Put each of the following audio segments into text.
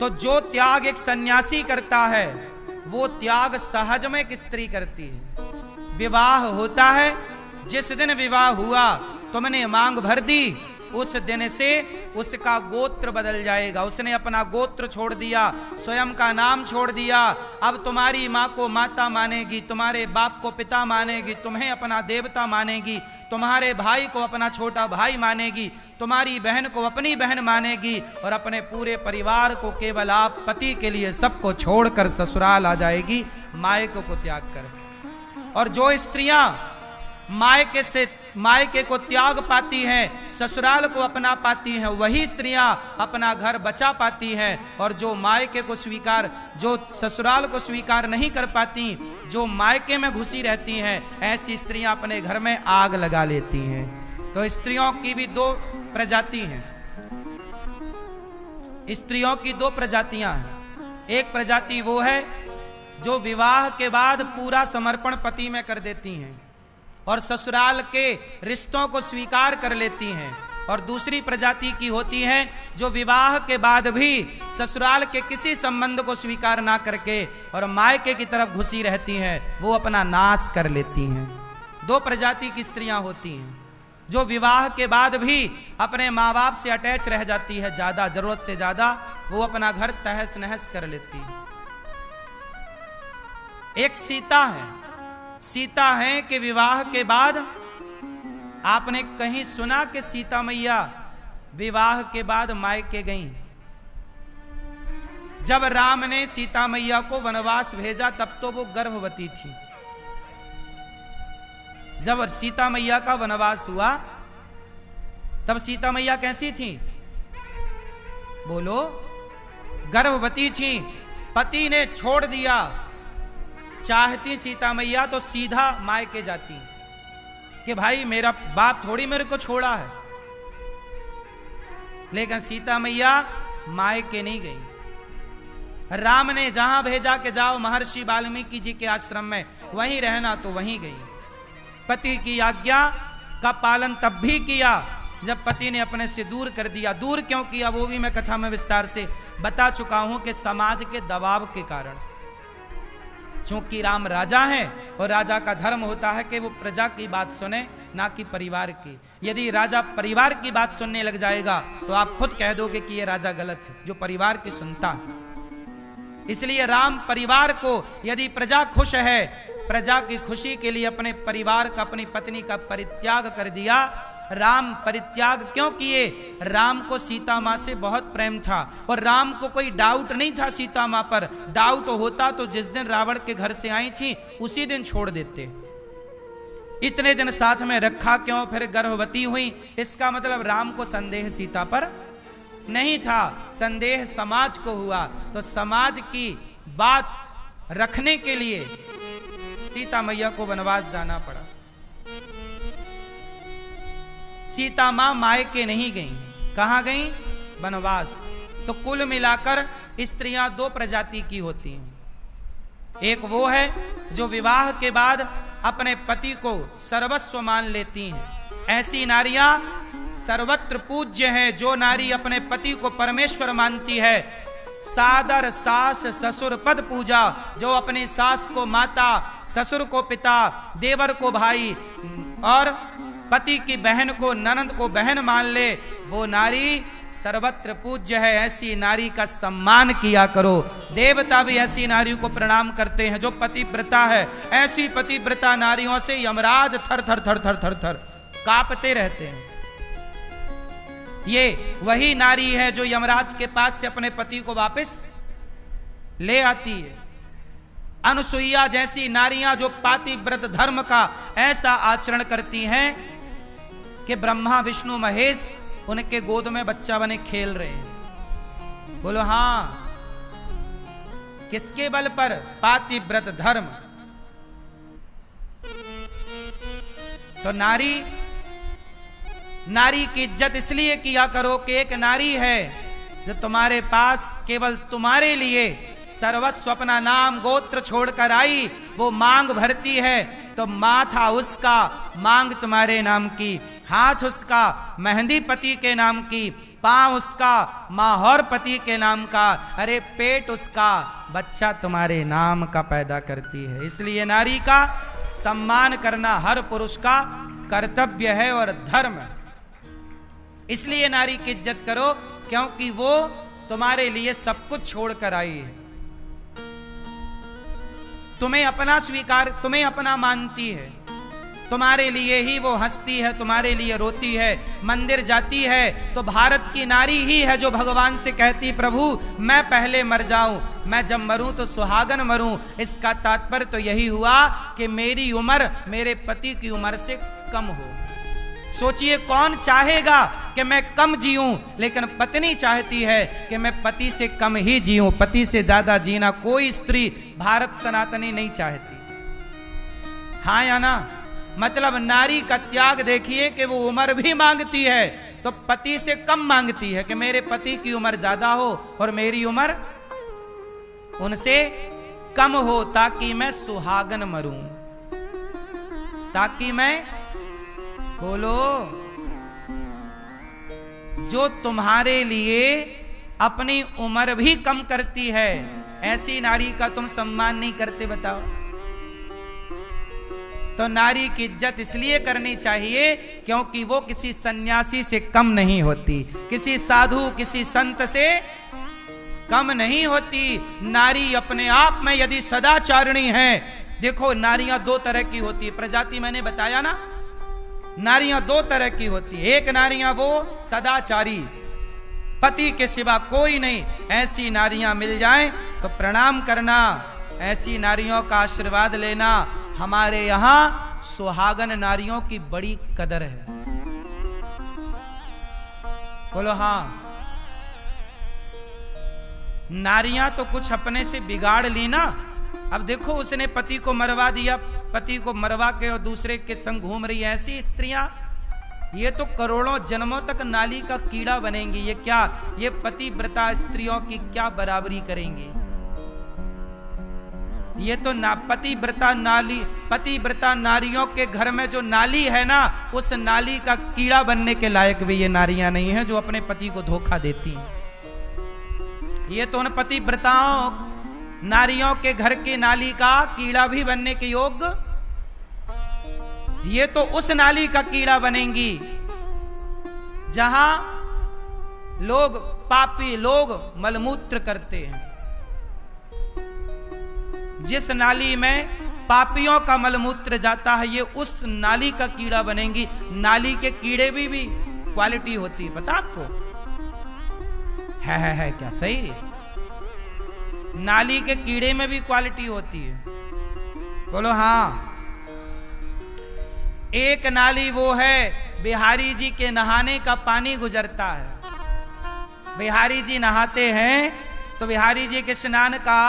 तो जो त्याग एक सन्यासी करता है वो त्याग सहज में एक स्त्री करती है। विवाह होता है, जिस दिन विवाह हुआ तुमने मांग भर दी, उस दिन से उसका गोत्र बदल जाएगा। उसने अपना गोत्र छोड़ दिया, स्वयं का नाम छोड़ दिया। अब तुम्हारी माँ को माता मानेगी, तुम्हारे बाप को पिता मानेगी, तुम्हें अपना देवता मानेगी, तुम्हारे भाई को अपना छोटा भाई मानेगी, तुम्हारी बहन को अपनी बहन मानेगी, और अपने पूरे परिवार को केवल आप पति के लिए सबको छोड़कर ससुराल आ जाएगी, मायके को त्याग कर। और जो स्त्रियां मायके को त्याग पाती हैं, ससुराल को अपना पाती हैं, वही स्त्रियां अपना घर बचा पाती हैं। और जो मायके को जो ससुराल को स्वीकार नहीं कर पाती, जो मायके में घुसी रहती हैं, ऐसी स्त्रियां अपने घर में आग लगा लेती हैं। तो स्त्रियों की भी दो प्रजाति हैं, स्त्रियों की दो प्रजातियां हैं। एक प्रजाति वो है जो विवाह के बाद पूरा समर्पण पति में कर देती हैं और ससुराल के रिश्तों को स्वीकार कर लेती हैं, और दूसरी प्रजाति की होती हैं जो विवाह के बाद भी ससुराल के किसी संबंध को स्वीकार ना करके और मायके की तरफ घुसी रहती हैं, वो अपना नाश कर लेती हैं। दो प्रजाति की स्त्रियां होती हैं। जो विवाह के बाद भी अपने माँ बाप से अटैच रह जाती है, ज्यादा जरूरत से ज्यादा, वो अपना घर तहस नहस कर लेती है। एक सीता है कि विवाह के बाद आपने कहीं सुना कि सीता मैया विवाह के बाद मायके गईं? जब राम ने सीता मैया को वनवास भेजा तब तो वो गर्भवती थी। जब सीता मैया का वनवास हुआ तब सीता मैया कैसी थी? बोलो, गर्भवती थी। पति ने छोड़ दिया। चाहती सीता मैया तो सीधा मायके जाती कि भाई मेरा बाप थोड़ी मेरे को छोड़ा है, लेकिन सीता मैया मायके नहीं गई। राम ने जहां भेजा कि जाओ महर्षि वाल्मीकि जी के आश्रम में वहीं रहना, तो वहीं गई। पति की आज्ञा का पालन तब भी किया जब पति ने अपने से दूर कर दिया। दूर क्यों किया वो भी मैं कथा में विस्तार से बता चुका हूं कि समाज के दबाव के कारण। चूंकि राम राजा हैं और राजा का धर्म होता है कि वो प्रजा की बात सुने, ना कि परिवार की। यदि राजा परिवार की बात सुनने लग जाएगा तो आप खुद कह दोगे कि ये राजा गलत है, जो परिवार की सुनता है। इसलिए राम परिवार को, यदि प्रजा खुश है, प्रजा की खुशी के लिए अपने परिवार का, अपनी पत्नी का परित्याग कर दिया। राम परित्याग क्यों किए? राम को सीता माँ से बहुत प्रेम था और राम को कोई डाउट नहीं था सीता माँ पर। डाउट होता तो जिस दिन रावण के घर से आई थी उसी दिन छोड़ देते। इतने दिन साथ में रखा क्यों? फिर गर्भवती हुई। इसका मतलब राम को संदेह सीता पर नहीं था, संदेह समाज को हुआ। तो समाज की बात रखने के लिए सीता मैया को वनवास जाना पड़ा। सीता मां मायके नहीं गईं। कहां गईं? वनवास। तो कुल मिलाकर स्त्रियां दो प्रजाति की होती हैं। एक वो है जो विवाह के बाद अपने पति को सर्वस्व मान लेती हैं। ऐसी नारियां सर्वत्र पूज्य हैं। जो नारी अपने पति को परमेश्वर मानती है, सादर सास ससुर पद पूजा, जो अपनी सास को माता, ससुर को पिता, देवर को भाई और पति की बहन को, ननद को बहन मान ले, वो नारी सर्वत्र पूज्य है। ऐसी नारी का सम्मान किया करो। देवता भी ऐसी नारियों को प्रणाम करते हैं जो पतिव्रता है। ऐसी पतिव्रता नारियों से यमराज थर थर थर थर थर थर कांपते रहते हैं। ये वही नारी है जो यमराज के पास से अपने पति को वापस ले आती है। अनुसुईया जैसी नारियां जो पातिव्रत धर्म का ऐसा आचरण करती हैं कि ब्रह्मा विष्णु महेश उनके गोद में बच्चा बने खेल रहे हैं। बोलो हां, किसके बल पर? पातिव्रत धर्म। तो नारी की इज्जत इसलिए किया करो कि एक नारी है जो तुम्हारे पास केवल तुम्हारे लिए सर्वस्व अपना नाम गोत्र छोड़कर आई। वो मांग भरती है तो माथा उसका, मांग तुम्हारे नाम की, हाथ उसका, मेहंदी पति के नाम की, पांव उसका माहौर पति के नाम का, अरे पेट उसका बच्चा तुम्हारे नाम का पैदा करती है। इसलिए नारी का सम्मान करना हर पुरुष का कर्तव्य है और धर्म है। इसलिए नारी की इज्जत करो, क्योंकि वो तुम्हारे लिए सब कुछ छोड़कर आई है। तुम्हें अपना स्वीकार, तुम्हें अपना मानती है, तुम्हारे लिए ही वो हंसती है, तुम्हारे लिए रोती है, मंदिर जाती है। तो भारत की नारी ही है जो भगवान से कहती, प्रभु मैं पहले मर जाऊं, मैं जब मरूं तो सुहागन मरूं। इसका तात्पर्य तो यही हुआ कि मेरी उम्र मेरे पति की उम्र से कम हो। सोचिए कौन चाहेगा कि मैं कम जीऊं, लेकिन पत्नी चाहती है कि मैं पति से कम ही जीऊं। पति से ज्यादा जीना कोई स्त्री भारत सनातनी नहीं चाहती। हाँ या ना? मतलब नारी का त्याग देखिए कि वो उम्र भी मांगती है तो पति से कम मांगती है कि मेरे पति की उम्र ज्यादा हो और मेरी उम्र उनसे कम हो, ताकि मैं सुहागन मरूं, ताकि मैं, बोलो, जो तुम्हारे लिए अपनी उम्र भी कम करती है, ऐसी नारी का तुम सम्मान नहीं करते, बताओ। तो नारी की इज्जत इसलिए करनी चाहिए क्योंकि वो किसी सन्यासी से कम नहीं होती, किसी साधु किसी संत से कम नहीं होती। नारी अपने आप में यदि सदाचारिणी है, देखो नारियां दो तरह की होती है, प्रजाति मैंने बताया ना, नारियां दो तरह की होती है। एक नारियां वो सदाचारी, पति के सिवा कोई नहीं, ऐसी नारियां मिल जाएं तो प्रणाम करना, ऐसी नारियों का आशीर्वाद लेना। हमारे यहां सुहागन नारियों की बड़ी कदर है, बोलो हाँ। नारियां तो कुछ अपने से बिगाड़ ली ना। अब देखो उसने पति को मरवा दिया, पति को मरवा के और दूसरे के संग घूम रही है, ऐसी स्त्रियां ये तो करोड़ों जन्मों तक नाली का कीड़ा बनेंगी। ये क्या, ये पतिव्रता स्त्रियों की क्या बराबरी करेंगी? ये तो ना पतिव्रता नारियों के घर में जो नाली है ना, उस नाली का कीड़ा बनने के लायक भी ये नारियां नहीं है जो अपने पति को धोखा देती हैं। ये तो उन पतिव्रताओं नारियों के घर की नाली का कीड़ा भी बनने के योग्य, ये तो उस नाली का कीड़ा बनेंगी जहां लोग, पापी लोग मलमूत्र करते हैं। जिस नाली में पापियों का मलमूत्र जाता है, ये उस नाली का कीड़ा बनेंगी। नाली के कीड़े भी क्वालिटी होती है, पता आपको? है क्या सही? नाली के कीड़े में भी क्वालिटी होती है, बोलो हाँ। एक नाली वो है, बिहारी जी के नहाने का पानी गुजरता है। बिहारी जी नहाते हैं तो बिहारी जी के स्नान का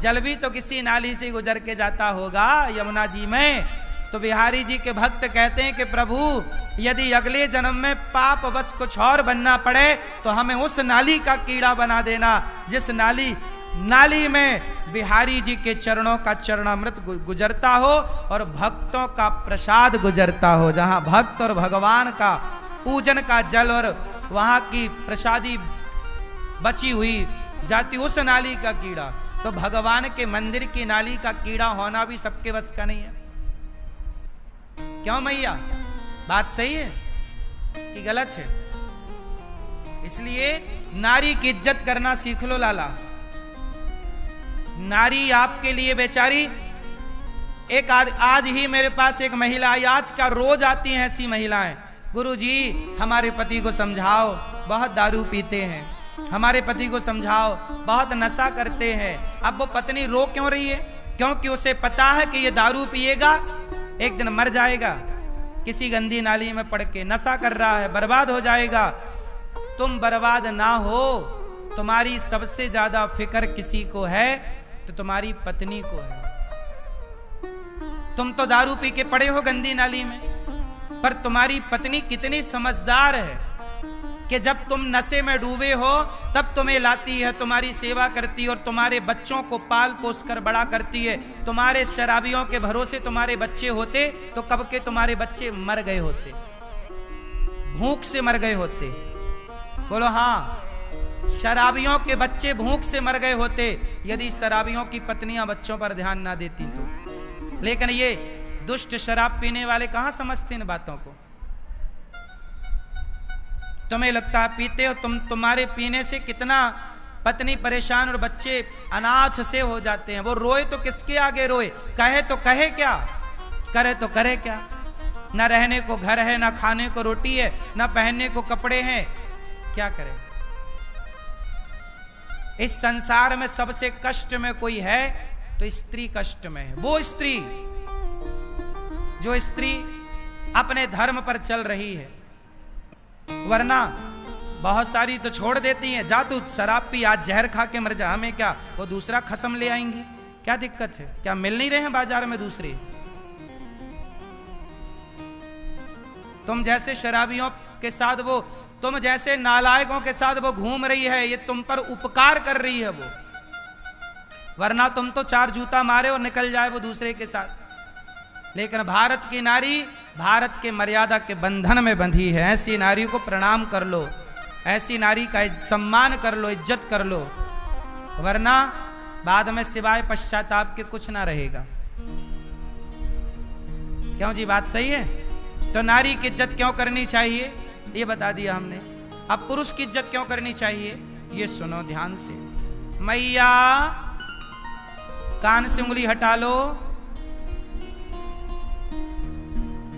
जल भी तो किसी नाली से गुजर के जाता होगा, यमुना जी में। तो बिहारी जी के भक्त कहते हैं कि प्रभु यदि अगले जन्म में पाप बस कुछ और बनना पड़े तो हमें उस नाली का कीड़ा बना देना, जिस नाली में बिहारी जी के चरणों का चरणामृत गुजरता हो और भक्तों का प्रसाद गुजरता हो, जहां भक्त और भगवान का पूजन का जल और वहां की प्रसादी बची हुई जाती, उस नाली का कीड़ा। तो भगवान के मंदिर की नाली का कीड़ा होना भी सबके बस का नहीं है। क्यों मैया, बात सही है कि गलत है? इसलिए नारी की इज्जत करना सीख लो लाला। नारी आपके लिए बेचारी, एक आज ही मेरे पास एक महिला आई, आज का रोज आती हैं ऐसी महिलाएं, गुरुजी हमारे पति को समझाओ, बहुत दारू पीते हैं, हमारे पति को समझाओ, बहुत नशा करते हैं। अब वो पत्नी रो क्यों रही है? क्योंकि उसे पता है कि ये दारू पिएगा एक दिन मर जाएगा, किसी गंदी नाली में पड़ के नशा कर रहा है, बर्बाद हो जाएगा। तुम बर्बाद ना हो, तुम्हारी सबसे ज्यादा फिक्र किसी को है तो तुम्हारी पत्नी को है। तुम तो दारू पी के पड़े हो गंदी नाली में, पर तुम्हारी पत्नी कितनी समझदार है कि जब तुम नशे में डूबे हो तब तुम्हें लाती है, तुम्हारी सेवा करती है और तुम्हारे बच्चों को पाल पोस कर बड़ा करती है। तुम्हारे शराबियों के भरोसे तुम्हारे बच्चे होते तो कब के तुम्हारे बच्चे मर गए होते, भूख से मर गए होते। बोलो हाँ। शराबियों के बच्चे भूख से मर गए होते यदि शराबियों की पत्नियां बच्चों पर ध्यान ना देती तो। लेकिन ये दुष्ट शराब पीने वाले कहां समझते इन बातों को। तुम्हें लगता है पीते हो, तुम्हारे पीने से कितना पत्नी परेशान और बच्चे अनाथ से हो जाते हैं। वो रोए तो किसके आगे रोए, कहे तो कहे क्या, करे तो करे क्या। न रहने को घर है, न खाने को रोटी है, न पहनने को कपड़े हैं, क्या करे। इस संसार में सबसे कष्ट में कोई है तो स्त्री कष्ट में है। वो स्त्री जो स्त्री अपने धर्म पर चल रही है, वरना बहुत सारी तो छोड़ देती हैं। जा तू शराब पी, आज जहर खा के मर जा, हमें क्या, वो दूसरा खसम ले आएंगी, क्या दिक्कत है, क्या मिल नहीं रहे हैं बाजार में दूसरे। तुम जैसे शराबियों के साथ वो, तुम जैसे नालायकों के साथ वो घूम रही है, ये तुम पर उपकार कर रही है वो, वरना तुम तो चार जूता मारे और निकल जाए वो दूसरे के साथ। लेकिन भारत की नारी भारत के मर्यादा के बंधन में बंधी है। ऐसी नारी को प्रणाम कर लो, ऐसी नारी का सम्मान कर लो, इज्जत कर लो, वरना बाद में सिवाय पश्चाताप के कुछ ना रहेगा। क्यों जी, बात सही है। तो नारी की इज्जत क्यों करनी चाहिए ये बता दिया हमने। अब पुरुष की इज्जत क्यों करनी चाहिए ये सुनो ध्यान से। मैया कान से उंगली हटा लो,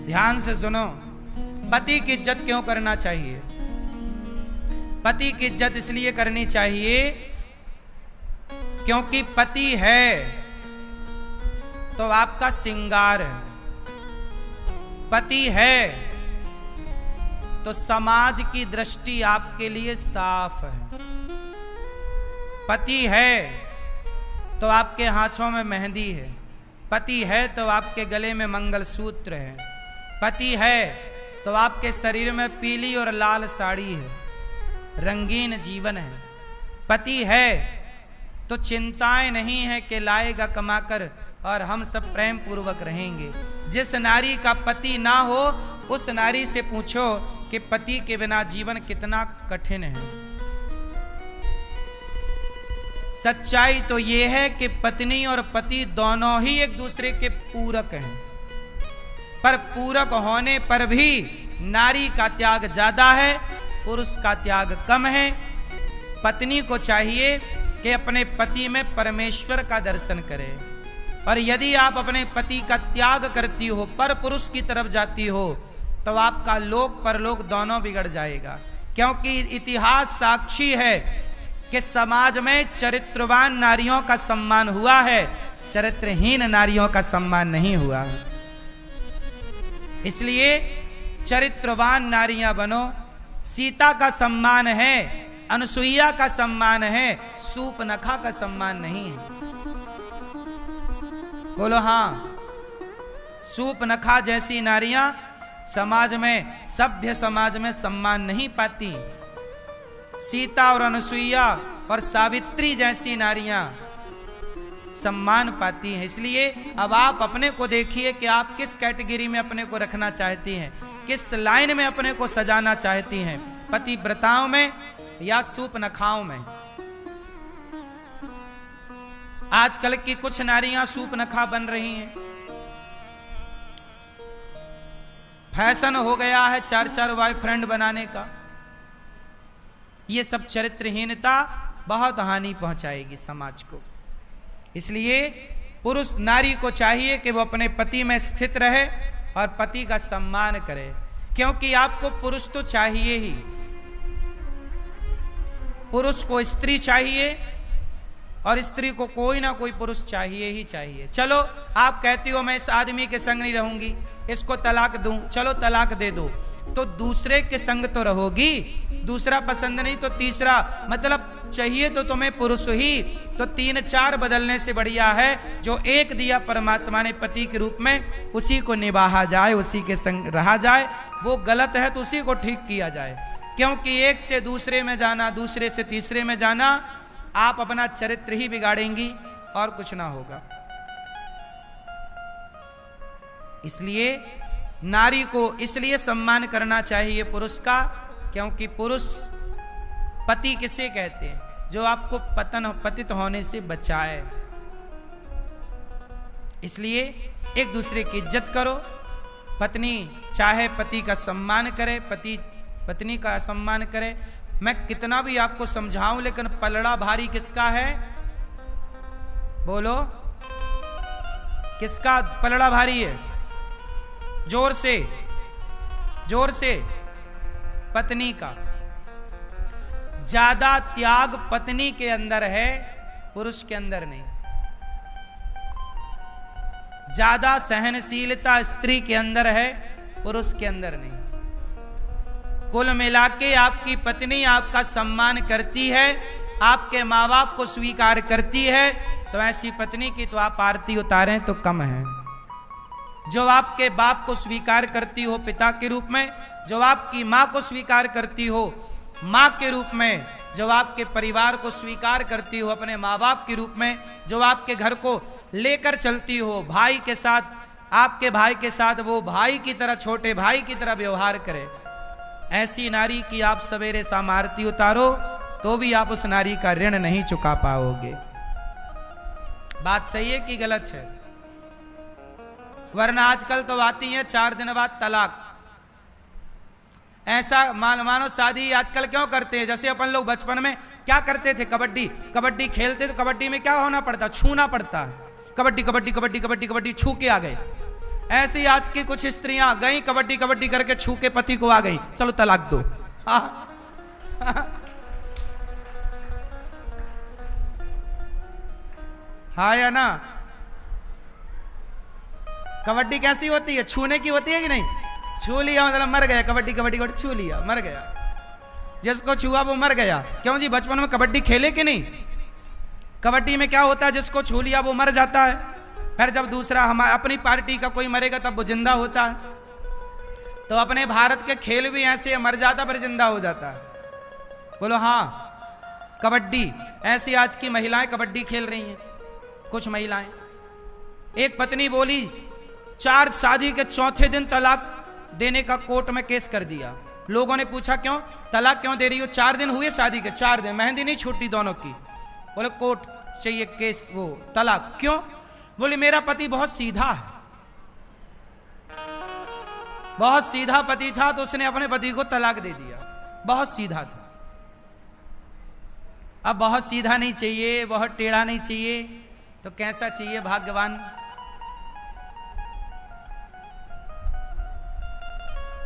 ध्यान से सुनो। पति की इज्जत क्यों करना चाहिए। पति की इज्जत इसलिए करनी चाहिए क्योंकि पति है तो आपका सिंगार है, पति है तो समाज की दृष्टि आपके लिए साफ है, पति है तो आपके हाथों में मेहंदी है, पति है तो आपके गले में मंगलसूत्र है, पति है तो आपके शरीर में पीली और लाल साड़ी है, रंगीन जीवन है। पति है तो चिंताएं नहीं है कि लाएगा कमाकर और हम सब प्रेम पूर्वक रहेंगे। जिस नारी का पति ना हो उस नारी से पूछो कि पति के बिना जीवन कितना कठिन है। सच्चाई तो यह है कि पत्नी और पति दोनों ही एक दूसरे के पूरक हैं, पर पूरक होने पर भी नारी का त्याग ज्यादा है, पुरुष का त्याग कम है। पत्नी को चाहिए कि अपने पति में परमेश्वर का दर्शन करे, और यदि आप अपने पति का त्याग करती हो, पर पुरुष की तरफ जाती हो, तो आपका लोक परलोक दोनों बिगड़ जाएगा। क्योंकि इतिहास साक्षी है कि समाज में चरित्रवान नारियों का सम्मान हुआ है, चरित्रहीन नारियों का सम्मान नहीं हुआ। इसलिए चरित्रवान नारियां बनो। सीता का सम्मान है, अनुसुईया का सम्मान है, सूपनखा का सम्मान नहीं है। बोलो हाँ। सूपनखा जैसी नारियां समाज में, सभ्य समाज में सम्मान नहीं पाती। सीता और अनुसुईया और सावित्री जैसी नारियां सम्मान पाती हैं। इसलिए अब आप अपने को देखिए कि आप किस कैटेगरी में अपने को रखना चाहती हैं, किस लाइन में अपने को सजाना चाहती हैं, पतिव्रताओं में या सूपनखाओं में। आजकल की कुछ नारियां सूपनखा बन रही हैं। फैशन हो गया है 4-4 बॉयफ्रेंड बनाने का। ये सब चरित्रहीनता बहुत हानि पहुंचाएगी समाज को। इसलिए पुरुष नारी को चाहिए कि वो अपने पति में स्थित रहे और पति का सम्मान करे, क्योंकि आपको पुरुष तो चाहिए ही। पुरुष को स्त्री चाहिए और स्त्री को कोई ना कोई पुरुष चाहिए ही चाहिए। चलो आप कहती हो मैं इस आदमी के संग नहीं रहूंगी, इसको तलाक दूं, चलो तलाक दे दो, तो दूसरे के संग तो रहोगी। दूसरा पसंद नहीं तो तीसरा, मतलब चाहिए तो तुम्हें पुरुष ही, तो 3-4 बदलने से बढ़िया है जो एक दिया परमात्मा ने पति के रूप में, उसी को निभाया जाए, उसी के संग रहा जाए। वो गलत है तो उसी को ठीक किया जाए, क्योंकि एक से दूसरे में जाना, दूसरे से तीसरे में जाना, आप अपना चरित्र ही बिगाड़ेंगी और कुछ ना होगा। इसलिए नारी को इसलिए सम्मान करना चाहिए पुरुष का, क्योंकि पुरुष पति किसे कहते हैं? जो आपको पतित होने से बचाए। इसलिए एक दूसरे की इज्जत करो। पत्नी चाहे पति का सम्मान करे, पति पत्नी का सम्मान करे। मैं कितना भी आपको समझाऊं, लेकिन पलड़ा भारी किसका है? बोलो, किसका पलड़ा भारी है? जोर से, जोर से। पत्नी का। ज्यादा त्याग पत्नी के अंदर है, पुरुष के अंदर नहीं। ज्यादा सहनशीलता स्त्री के अंदर है, पुरुष के अंदर नहीं। कुल मिला के आपकी पत्नी आपका सम्मान करती है, आपके माँ बाप को स्वीकार करती है, तो ऐसी पत्नी की तो आप आरती उतारें तो कम है। जो आपके बाप को स्वीकार करती हो पिता के रूप में, जो आपकी माँ को स्वीकार करती हो माँ के रूप में, जो आपके परिवार को स्वीकार करती हो अपने माँ बाप के रूप में, जो आपके घर को लेकर चलती हो भाई के साथ, आपके भाई के साथ वो भाई की तरह, छोटे भाई की तरह व्यवहार करे, ऐसी नारी की आप सवेरे शाम आरती उतारो तो भी आप उस नारी का ऋण नहीं चुका पाओगे। बात सही है कि गलत है? वरना आजकल तो आती है 4 दिन बाद तलाक। ऐसा मानो शादी आजकल क्यों करते हैं? जैसे अपन लोग बचपन में क्या करते थे? कबड्डी खेलते, तो कबड्डी में क्या होना पड़ता? छूना पड़ता। कबड्डी कबड्डी कबड्डी कबड्डी कबड्डी, छू के आ गए। ऐसे ही आज की कुछ स्त्रियां गई, कबड्डी कबड्डी करके छू के पति को आ गई, चलो तलाक दो। हाँ या ना? कबड्डी कैसी होती है? छूने की होती है कि नहीं? छू लिया मतलब मर गया। कबड्डी कबड्डी कबड्डी छू लिया, मर गया। जिसको छुआ वो मर गया। क्यों जी? बचपन में कबड्डी खेले कि नहीं? कबड्डी में क्या होता है? जिसको छू लिया वो मर जाता है। फिर जब दूसरा हमारे अपनी पार्टी का कोई मरेगा तब वो जिंदा होता है। तो अपने भारत के खेल भी ऐसे मर जाता फिर जिंदा हो जाता है। बोलो हाँ। कबड्डी ऐसी आज की महिलाएं कबड्डी खेल रही हैं। कुछ महिलाएं, एक पत्नी बोली 4 शादी के चौथे दिन तलाक देने का कोर्ट में केस कर दिया। लोगों ने पूछा क्यों तलाक क्यों दे रही हो? 4 दिन हुए शादी के, 4 दिन मेहंदी नहीं छूटी दोनों की। बोले कोर्ट चाहिए केस, वो तलाक। क्यों? बोले मेरा पति बहुत सीधा है, बहुत सीधा पति था तो उसने अपने पति को तलाक दे दिया। बहुत सीधा था। अब बहुत सीधा नहीं चाहिए, बहुत टेढ़ा नहीं चाहिए, तो कैसा चाहिए भाग्यवान?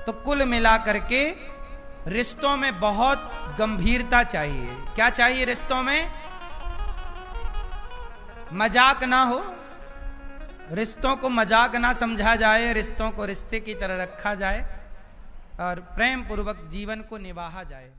तो कुल मिलाकर के रिश्तों में बहुत गंभीरता चाहिए। क्या चाहिए रिश्तों में? मजाक ना हो, रिश्तों को मजाक ना समझा जाए, रिश्तों को रिश्ते की तरह रखा जाए और प्रेम पूर्वक जीवन को निभाया जाए।